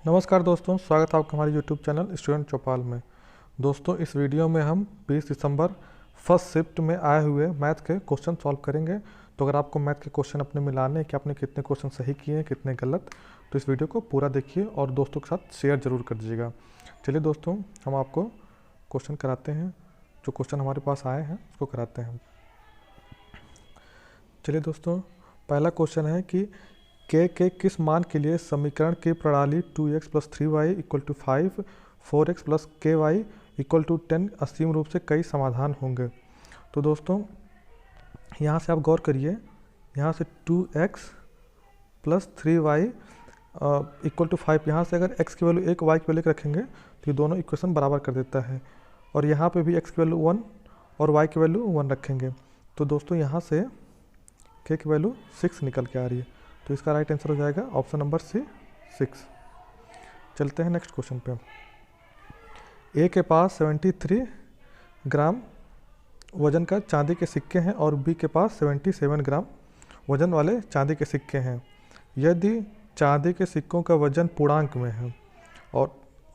नमस्कार दोस्तों, स्वागत है आपका हमारे YouTube चैनल स्टूडेंट चौपाल में। दोस्तों, इस वीडियो में हम 20 दिसंबर फर्स्ट शिफ्ट में आए हुए मैथ के क्वेश्चन सॉल्व करेंगे। तो अगर आपको मैथ के क्वेश्चन अपने मिलाने कि आपने कितने क्वेश्चन सही किए हैं, कितने गलत, तो इस वीडियो को पूरा देखिए और दोस्तों के साथ शेयर जरूर कर दीजिएगा। चलिए दोस्तों, हम आपको क्वेश्चन कराते हैं। जो क्वेश्चन हमारे पास आए हैं उसको कराते हैं। चलिए दोस्तों, पहला क्वेश्चन है कि के किस मान के लिए समीकरण की प्रणाली 2x plus 3y equal to 5, 4x plus के वाई इक्वल टू 10 असीम रूप से कई समाधान होंगे। तो दोस्तों, यहाँ से आप गौर करिए, यहाँ से 2x plus 3y equal to 5, यहाँ से अगर x की वैल्यू 1 y की वैल्यू 1 रखेंगे तो ये दोनों इक्वेशन बराबर कर देता है। और यहाँ पे भी x की वैल्यू 1 और y की वैल्यू 1 रखेंगे। तो दोस्तों, यहाँ से k की वैल्यू 6 निकल के आ रही है। तो इसका राइट आंसर हो जाएगा ऑप्शन नंबर सी, 6। चलते हैं नेक्स्ट क्वेश्चन पे। ए के पास 73 ग्राम वजन का चांदी के सिक्के हैं और बी के पास 77 ग्राम वजन वाले चांदी के सिक्के हैं। यदि चांदी के सिक्कों का वजन पूर्णांक में है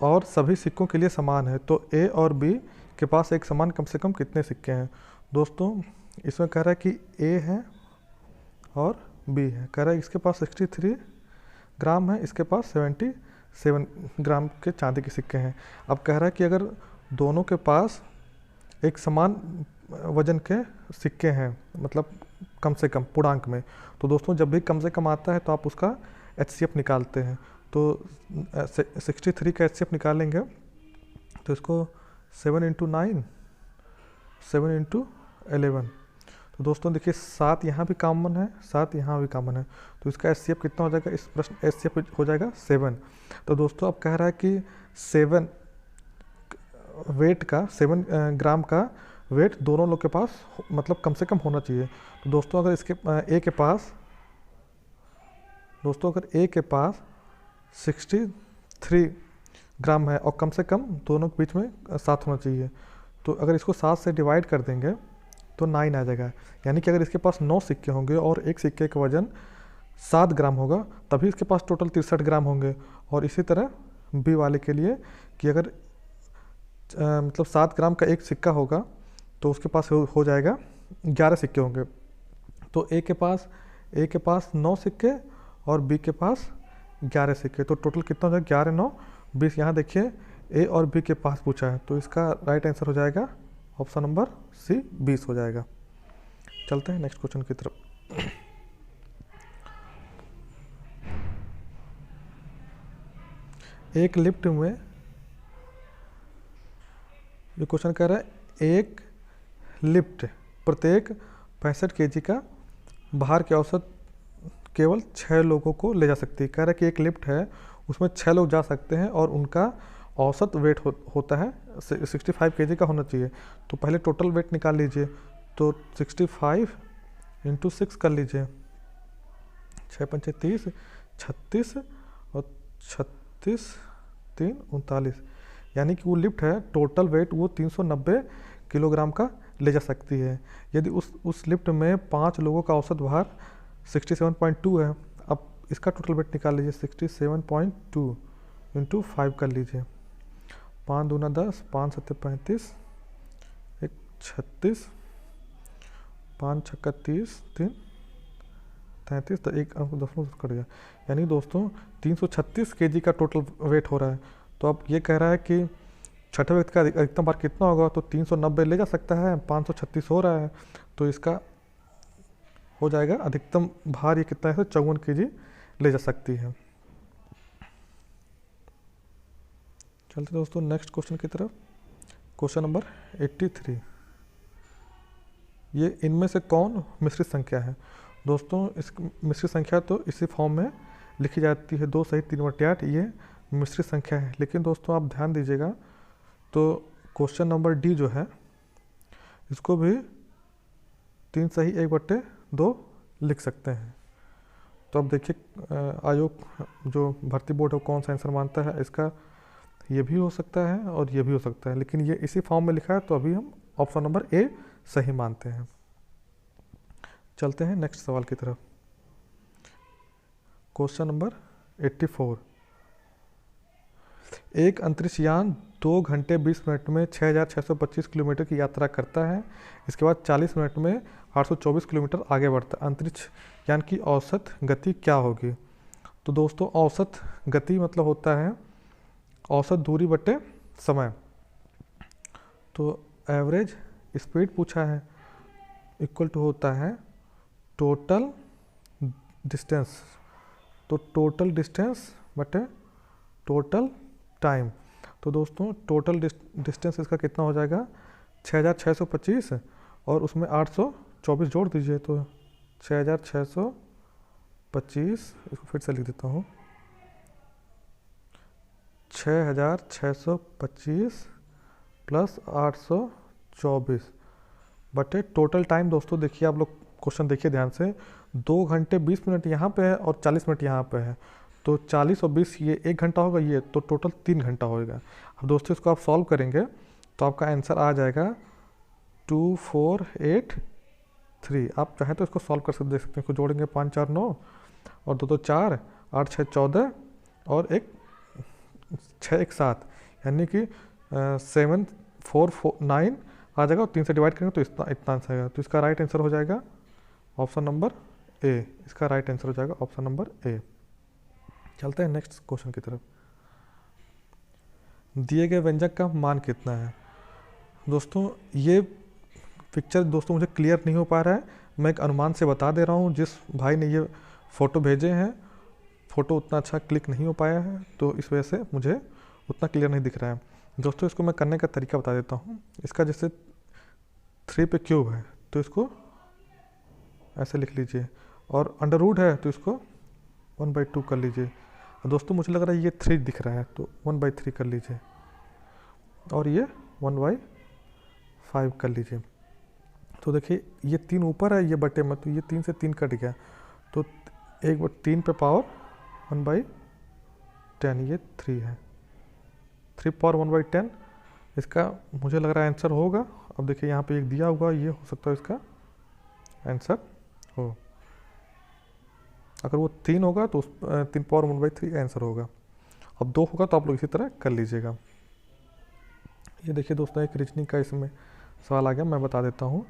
और सभी सिक्कों के लिए समान है, तो ए और बी के पास एक समान कम से कम कितने सिक्के हैं। दोस्तों, इसमें कह रहा है कि ए है और बी है। कह रहा है इसके पास 63 ग्राम है, इसके पास 77 ग्राम के चांदी के सिक्के हैं। अब कह रहा है कि अगर दोनों के पास एक समान वजन के सिक्के हैं, मतलब कम से कम पूर्णांक में, तो दोस्तों जब भी कम से कम आता है तो आप उसका HCF निकालते हैं। तो 63 का HCF निकालेंगे तो इसको 7 इंटू 9, 7 इंटू 11। तो दोस्तों देखिए, 7 यहाँ भी कॉमन है, 7 यहाँ भी कॉमन है, तो इसका HCF कितना हो जाएगा। इस प्रश्न HCF हो जाएगा 7। तो दोस्तों अब कह रहा है कि 7 वेट का, 7 ग्राम का वेट दोनों लोग के पास मतलब कम से कम होना चाहिए। तो दोस्तों अगर इसके ए के पास, दोस्तों अगर ए के पास 63 ग्राम है और कम से कम दोनों के बीच में 7 होना चाहिए, तो अगर इसको 7 से डिवाइड कर देंगे तो 9 आ जाएगा। यानी कि अगर इसके पास 9 सिक्के होंगे और एक सिक्के का वजन 7 ग्राम होगा, तभी इसके पास टोटल 63 ग्राम होंगे। और इसी तरह बी वाले के लिए कि अगर मतलब 7 ग्राम का एक सिक्का होगा तो उसके पास हो जाएगा 11 सिक्के होंगे। तो ए के पास 9 सिक्के और बी के पास 11 सिक्के, तो टोटल कितना हो जाएगा 11, 9, 20। यहाँ देखिए ए और बी के पास पूछा है, तो इसका राइट आंसर हो जाएगा ऑप्शन नंबर सी, 20 हो जाएगा। चलते हैं नेक्स्ट क्वेश्चन की तरफ। एक लिफ्ट में, ये क्वेश्चन कह रहा है एक लिफ्ट प्रत्येक 65 kg का भार के औसत केवल 6 लोगों को ले जा सकती है। कह रहा है कि एक लिफ्ट है, उसमें 6 लोग जा सकते हैं और उनका औसत वेट होता है 65 kg का होना चाहिए। तो पहले टोटल वेट निकाल लीजिए। तो 65 इंटू 6 कर लीजिए, 6 पंचे 30, 36 और 36 3 39। यानी कि वो लिफ्ट है, टोटल वेट वो 390 किलोग्राम का ले जा सकती है। यदि उस लिफ्ट में 5 लोगों का औसत भार 67.2 है। अब इसका टोटल वेट निकाल लीजिए, 67.2 इंटू 5 कर लीजिए। 5 दूना 10, 5 सत्ते 35, 1 36, 5 छक्का 30, 3 33, तो एक अंक 10 कट गया। यानी दोस्तों 336 kg का टोटल वेट हो रहा है। तो अब ये कह रहा है कि छठे व्यक्ति का अधिकतम भार कितना होगा, तो 390 ले जा सकता है, 536 हो रहा है, तो इसका हो जाएगा अधिकतम भार ये कितना है, 54 kg ले जा सकती है। चलते दोस्तों नेक्स्ट क्वेश्चन की तरफ। Question number 83। ये इनमें से कौन मिश्रित संख्या है। दोस्तों इस मिश्रित संख्या तो इसी फॉर्म में लिखी जाती है, 2 सही 3/8, ये मिश्रित संख्या है। लेकिन दोस्तों आप ध्यान दीजिएगा, तो क्वेश्चन नंबर डी जो है इसको भी 3 सही 1/2 लिख सकते हैं। तो अब देखिए आयोग जो भर्ती बोर्ड है कौन सा आंसर मानता है। इसका ये भी हो सकता है और ये भी हो सकता है, लेकिन ये इसी फॉर्म में लिखा है, तो अभी हम ऑप्शन नंबर ए सही मानते हैं। चलते हैं नेक्स्ट सवाल की तरफ। Question number 84। एक अंतरिक्ष यान 2 घंटे 20 मिनट में 6,625 किलोमीटर की यात्रा करता है। इसके बाद 40 मिनट में 824 किलोमीटर आगे बढ़ता है। अंतरिक्ष यान की औसत गति क्या होगी? तो दोस्तों औसत गति मतलब होता है औसत दूरी बटे समय। तो एवरेज स्पीड पूछा है, इक्वल टू होता है टोटल डिस्टेंस। तो टोटल डिस्टेंस बटे टोटल टाइम। तो दोस्तों टोटल डिस्टेंस इसका कितना हो जाएगा? 6,625 और उसमें 824 जोड़ दीजिए तो 6,625, इसको फिर से लिख देता हूँ, 6,625 प्लस 824 बटे टोटल टाइम। दोस्तों देखिए, आप लोग क्वेश्चन देखिए ध्यान से, 2 घंटे 20 मिनट यहाँ पे है और 40 मिनट यहाँ पे है, तो 40 और 20 ये 1 घंटा होगा, ये तो टोटल 3 घंटा होगा। अब दोस्तों इसको आप सॉल्व करेंगे तो आपका आंसर आ जाएगा 2483। आप चाहे तो इसको सॉल्व कर सकते, देख सकते हैं, इसको जोड़ेंगे 5 4 9 और 2 2 4, 8 6 14 और 1 6 1 7, यानी कि 7 4 4 9 आ जाएगा और 3 से डिवाइड करेंगे तो इतना आंसर आएगा। तो इसका राइट आंसर हो जाएगा ऑप्शन नंबर ए। इसका राइट आंसर हो जाएगा ऑप्शन नंबर ए। चलते हैं नेक्स्ट क्वेश्चन की तरफ। दिए गए व्यंजक का मान कितना है? दोस्तों ये पिक्चर दोस्तों मुझे क्लियर नहीं हो पा रहा है, मैं एक अनुमान से बता दे रहा हूँ। जिस भाई ने ये फ़ोटो भेजे हैं, फ़ोटो उतना अच्छा क्लिक नहीं हो पाया है, तो इस वजह से मुझे उतना क्लियर नहीं दिख रहा है। दोस्तों इसको मैं करने का तरीका बता देता हूँ। इसका जैसे 3 पे क्यूब है तो इसको ऐसे लिख लीजिए, और अंडर रूट है तो इसको 1/2 कर लीजिए। दोस्तों मुझे लग रहा है ये 3 दिख रहा है तो 1/3 कर लीजिए, और ये 1/5 कर लीजिए। तो देखिए ये 3 ऊपर है, ये बटे में, तो ये 3 से 3 कट गया, तो 1/3 पे पावर 1/10, ये 3 है, 3 पावर 1/10 इसका मुझे लग रहा है आंसर होगा। अब देखिए यहाँ पे एक दिया हुआ, ये हो सकता है इसका आंसर हो। अगर वो 3 होगा तो 3 पावर 1/3 आंसर होगा। अब 2 होगा तो आप लोग इसी तरह कर लीजिएगा। ये देखिए दोस्तों, एक रीजनिंग का इसमें सवाल आ गया, मैं बता देता हूँ।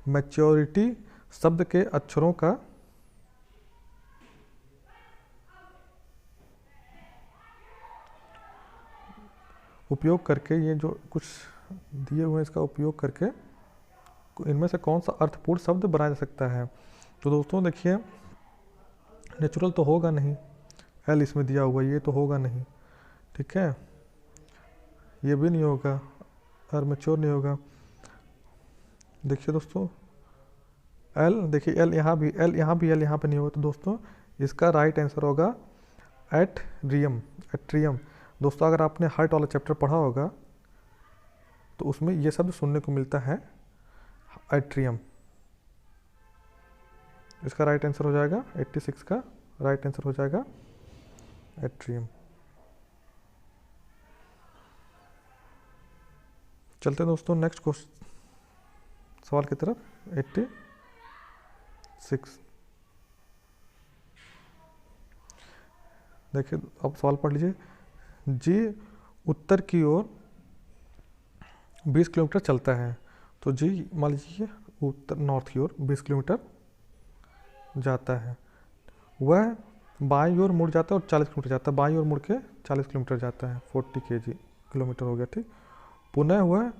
मैच्योरिटी शब्द के अक्षरों का उपयोग करके, ये जो कुछ दिए हुए हैं इसका उपयोग करके इनमें से कौन सा अर्थपूर्ण शब्द बनाया जा सकता है? तो दोस्तों देखिए, नेचुरल तो होगा नहीं, एल इसमें दिया हुआ, ये तो होगा नहीं, ठीक है, ये भी नहीं होगा, और मैच्योर नहीं होगा। देखिए दोस्तों एल, देखिए एल यहाँ भी, एल यहाँ भी, एल यहाँ पे नहीं होगा, तो दोस्तों इसका राइट आंसर होगा एट्रियम। एट्रियम दोस्तों, अगर आपने हार्ट वाला चैप्टर पढ़ा होगा तो उसमें ये शब्द सुनने को मिलता है, एट्रियम। इसका राइट आंसर हो जाएगा 86 का राइट आंसर हो जाएगा एट्रियम। चलते हैं दोस्तों नेक्स्ट क्वेश्चन सवाल की तरफ। 86 देखिए, अब सवाल पढ़ लीजिए। जी उत्तर की ओर 20 किलोमीटर चलता है, तो जी मान लीजिए उत्तर नॉर्थ की ओर 20 किलोमीटर जाता है। वह बाईं ओर मुड़ जाता है और 40 किलोमीटर जाता है, बाईं ओर मुड़ के 40 किलोमीटर जाता है, 40 किलोमीटर हो गया, ठीक। पुनः वह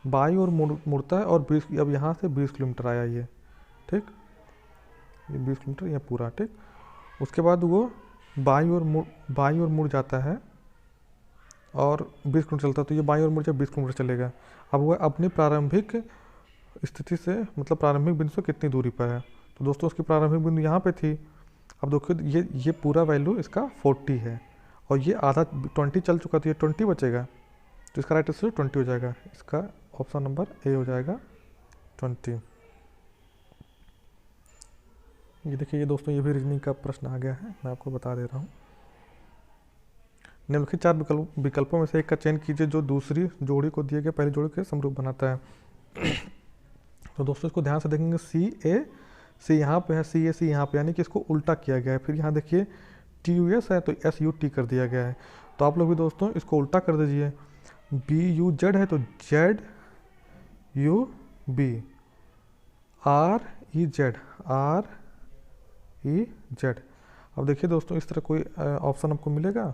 बाईं ओर मुड़ता है और 20, अब यहाँ से 20 किलोमीटर आया ये, ठीक, ये 20 किलोमीटर ये पूरा, ठीक। उसके बाद वो बाईं ओर मुड़ जाता है और 20 किलोमीटर चलता है, तो ये बाईं ओर मुड़ जाए 20 किलोमीटर चलेगा। अब वह अपनी प्रारंभिक स्थिति से, मतलब प्रारंभिक बिंदु से कितनी दूरी पर है? तो दोस्तों उसकी प्रारंभिक बिंदु यहाँ पे थी। अब देखिए ये पूरा वैल्यू इसका 40 है और ये आधा 20 चल चुका, तो ये 20 बचेगा, तो इसका राइट आंसर 20 हो जाएगा। इसका ऑप्शन नंबर ए हो जाएगा 20। ये देखिए, ये दोस्तों ये भी रीजनिंग का प्रश्न आ गया है, मैं आपको बता दे रहा हूँ। निम्नलिखित 4 विकल्पों में से एक का चयन कीजिए जो दूसरी जोड़ी को दिए गए पहली जोड़ी के समरूप बनाता है। तो दोस्तों इसको ध्यान से देखेंगे, सी ए सी यहाँ पे है, सी ए सी यहाँ पे, यानी कि इसको उल्टा किया गया है। फिर यहाँ देखिए टी यू एस है तो एस यू टी कर दिया गया है। तो आप लोग भी दोस्तों इसको उल्टा कर दीजिए, बी यू जेड है तो Z U B, R E Z, R E Z. अब देखिए दोस्तों इस तरह कोई ऑप्शन आपको मिलेगा,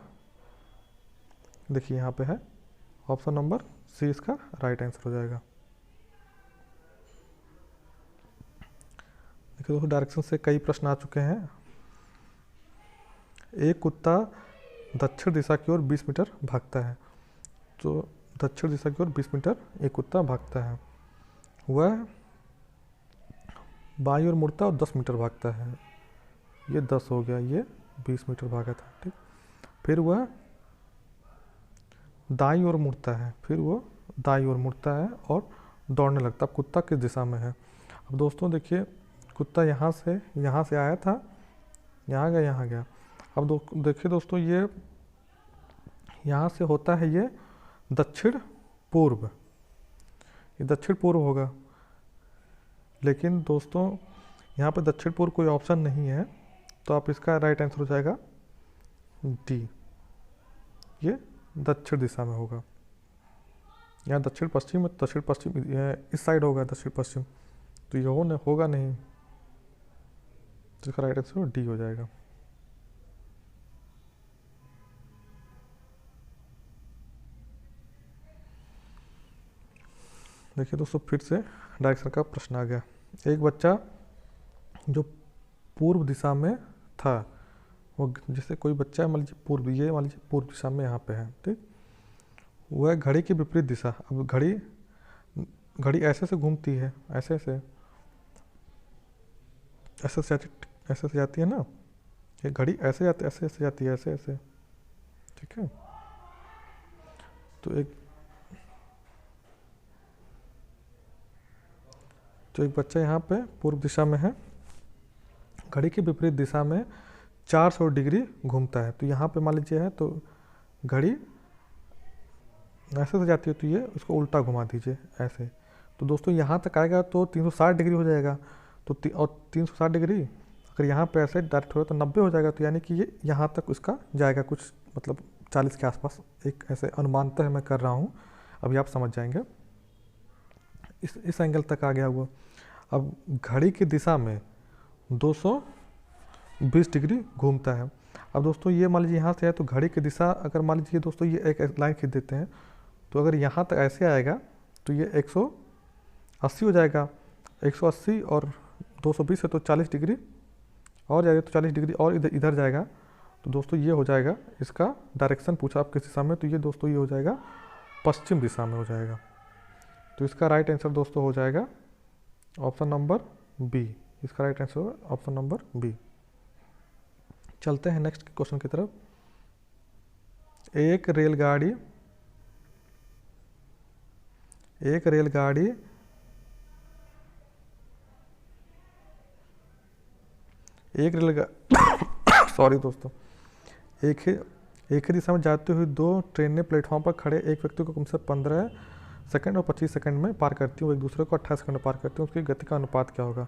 देखिए यहाँ पे है ऑप्शन नंबर सी इसका राइट आंसर हो जाएगा। देखिए दोस्तों डायरेक्शन से कई प्रश्न आ चुके हैं। एक कुत्ता दक्षिण दिशा की ओर 20 मीटर भागता है, तो दक्षिण दिशा की ओर 20 मीटर एक कुत्ता भागता है, वह बाईं ओर मुड़ता है और 10 मीटर भागता है, ये 10 हो गया, ये 20 मीटर भागा था, ठीक। फिर वह दाईं ओर मुड़ता है, फिर वो दाईं ओर मुड़ता है और दौड़ने लगता है। अब कुत्ता किस दिशा में है? अब दोस्तों देखिए कुत्ता यहाँ से आया था, यहाँ गया, यहाँ गया। अब देखिए दोस्तों ये यहाँ से होता है ये दक्षिण पूर्व, ये दक्षिण पूर्व होगा, लेकिन दोस्तों यहाँ पे दक्षिण पूर्व कोई ऑप्शन नहीं है, तो आप इसका राइट आंसर हो जाएगा डी, ये दक्षिण दिशा में होगा। यहाँ दक्षिण पश्चिम, दक्षिण पश्चिम इस साइड होगा दक्षिण पश्चिम, तो ये होगा नहीं, तो इसका राइट आंसर डी हो जाएगा। देखिए दोस्तों फिर से डायरेक्शन का प्रश्न आ गया। एक बच्चा जो पूर्व दिशा में था, वो जैसे कोई बच्चा है मान लीजिए पूर्व, ये मान लीजिए पूर्व दिशा में यहाँ पे है, ठीक। वह घड़ी की विपरीत दिशा, अब घड़ी ऐसे से घूमती है, ऐसे से जाती है ना, ये घड़ी ऐसे जाती है, ऐसे जाती है, ऐसे, ठीक है। तो एक बच्चा यहाँ पे पूर्व दिशा में है, घड़ी की विपरीत दिशा में 400 डिग्री घूमता है, तो यहाँ पे मान लीजिए है तो घड़ी ऐसे से जाती है, तो ये उसको उल्टा घुमा दीजिए ऐसे, तो दोस्तों यहाँ तक आएगा तो 360 डिग्री हो जाएगा, तो और 360 डिग्री अगर यहाँ पे ऐसे डायरेक्ट हो तो 90 हो जाएगा, तो यानी कि ये यहाँ तक उसका जाएगा, कुछ मतलब 40 के आसपास, एक ऐसे अनुमानतः मैं कर रहा हूँ, अभी आप समझ जाएंगे। इस एंगल तक आ गया हुआ। अब घड़ी की दिशा में 220 डिग्री घूमता है। अब दोस्तों ये मान लीजिए यहाँ से है तो घड़ी की दिशा, अगर मान लीजिए दोस्तों ये एक लाइन खींच देते हैं, तो अगर यहाँ तक ऐसे आएगा तो ये 180 हो जाएगा, 180 और 220 है तो 40 डिग्री और जाएगा, तो 40 डिग्री और इधर जाएगा, तो दोस्तों ये हो जाएगा इसका डायरेक्शन पूछा आप किस दिशा में, तो ये दोस्तों ये हो जाएगा पश्चिम दिशा में हो जाएगा। तो इसका राइट आंसर दोस्तों हो जाएगा ऑप्शन नंबर बी, इसका राइट आंसर होगा ऑप्शन नंबर बी। चलते हैं नेक्स्ट क्वेश्चन की तरफ। एक रेलगाड़ी सॉरी दोस्तों, एक ही दिशा में जाते हुए दो ट्रेनें प्लेटफॉर्म पर खड़े एक व्यक्ति को कम से 15 सेकंड और 25 सेकंड में पार करती हूँ, एक दूसरे को 28 सेकंड में पार करती हूँ, उसकी गति का अनुपात क्या होगा?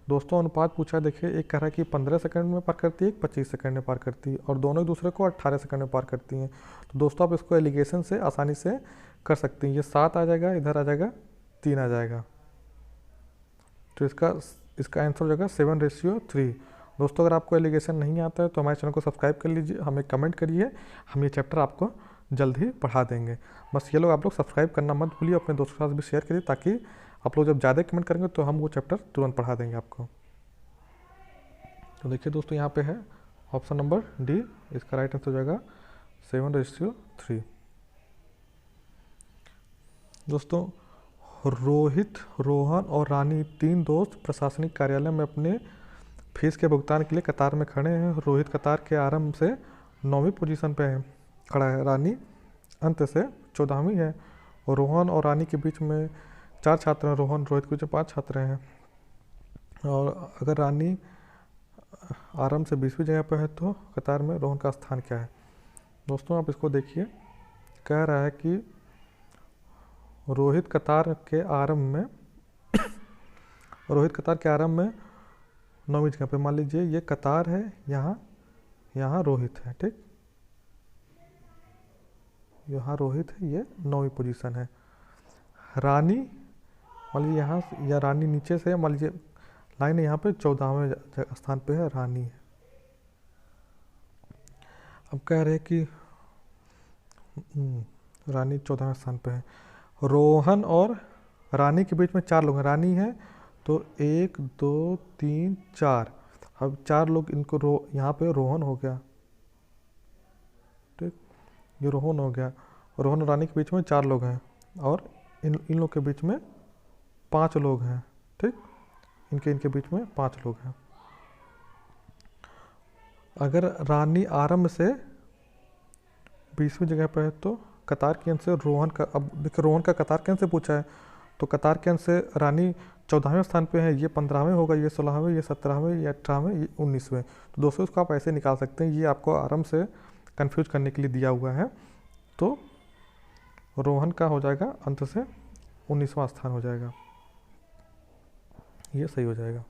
दोस्तों अनुपात पूछा, देखिए एक कह रहा है कि 15 सेकंड में पार करती है, एक 25 सेकंड में पार करती है, और दोनों एक दूसरे को 18 सेकंड में पार करती हैं। तो दोस्तों आप इसको एलिगेशन से आसानी से कर सकते हैं, ये 7 आ जाएगा, इधर आ जाएगा 3 आ जाएगा, तो इसका आंसर हो जाएगा 7:3। दोस्तों अगर आपको एलिगेशन नहीं आता है तो हमारे चैनल को सब्सक्राइब कर लीजिए, हमें कमेंट करिए, हम ये चैप्टर आपको जल्द ही पढ़ा देंगे। बस ये लोग आप लोग सब्सक्राइब करना मत भूलिए, अपने दोस्तों के साथ भी शेयर करिए, ताकि आप लोग जब ज़्यादा कमेंट करेंगे तो हम वो चैप्टर तुरंत पढ़ा देंगे आपको। तो देखिए दोस्तों यहाँ पे है ऑप्शन नंबर डी, इसका राइट आंसर हो जाएगा 7:3। दोस्तों रोहित, रोहन और रानी 3 दोस्त प्रशासनिक कार्यालय में अपने फीस के भुगतान के लिए कतार में खड़े हैं। रोहित कतार के आरंभ से 9वीं पोजीशन पे खड़ा है, रानी अंत से 14वीं है, और रोहन और रानी के बीच में 4 छात्र हैं, रोहित के बीच में 5 छात्र हैं, और अगर रानी आरंभ से 20वीं जगह पर है तो कतार में रोहन का स्थान क्या है? दोस्तों आप इसको देखिए, कह रहा है कि रोहित कतार के आरंभ में 9वीं जगह पे, मान लीजिए ये कतार है, यहाँ यहाँ रोहित है, ठीक, यहाँ रोहित है, ये 9वीं पोजीशन है। रानी मान लीजिए यहाँ या रानी नीचे से मान लीजिए लाइन यहाँ पे 14वें स्थान पे है रानी है। अब कह रहे कि रानी 14वें स्थान पे है। रोहन और रानी के बीच में 4 लोग हैं, रानी है तो 1 2 3 4, अब 4 लोग इनको यहाँ पे रोहन हो गया, ठीक, ये रोहन हो गया। रोहन और रानी के बीच में 4 लोग हैं और इन लोग के बीच में 5 लोग हैं, ठीक, इनके बीच में 5 लोग हैं। अगर रानी आरंभ से 20वीं जगह पर है तो कतार के अंक से रोहन का, अब देखिए रोहन का कतार के अंक से पूछा है तो कतार के अंक से रानी 14वें स्थान पे है, ये 15वें होगा, ये 16वें, ये 17वें, ये 18वें, ये 19वें। तो दोस्तों इसको आप ऐसे निकाल सकते हैं, ये आपको आरंभ से कंफ्यूज करने के लिए दिया हुआ है। तो रोहन का हो जाएगा अंत से 19वां स्थान हो जाएगा, ये सही हो जाएगा।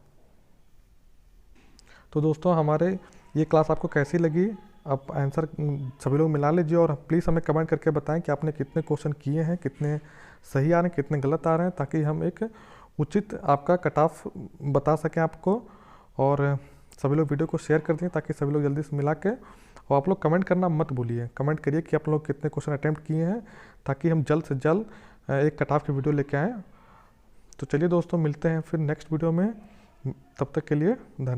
तो दोस्तों हमारे ये क्लास आपको कैसी लगी, आप आंसर सभी लोग मिला लीजिए और प्लीज़ हमें कमेंट करके बताएं कि आपने कितने क्वेश्चन किए हैं, कितने सही आ रहे हैं, कितने गलत आ रहे हैं, ताकि हम एक उचित आपका कट ऑफ बता सकें आपको। और सभी लोग वीडियो को शेयर कर दें ताकि सभी लोग जल्दी से मिला के, और आप लोग कमेंट करना मत भूलिए, कमेंट करिए कि आप लोग कितने क्वेश्चन अटैम्प्ट किए हैं, ताकि हम जल्द से जल्द एक कट ऑफ की वीडियो लेके आएँ। तो चलिए दोस्तों मिलते हैं फिर नेक्स्ट वीडियो में, तब तक के लिए धन्यवाद।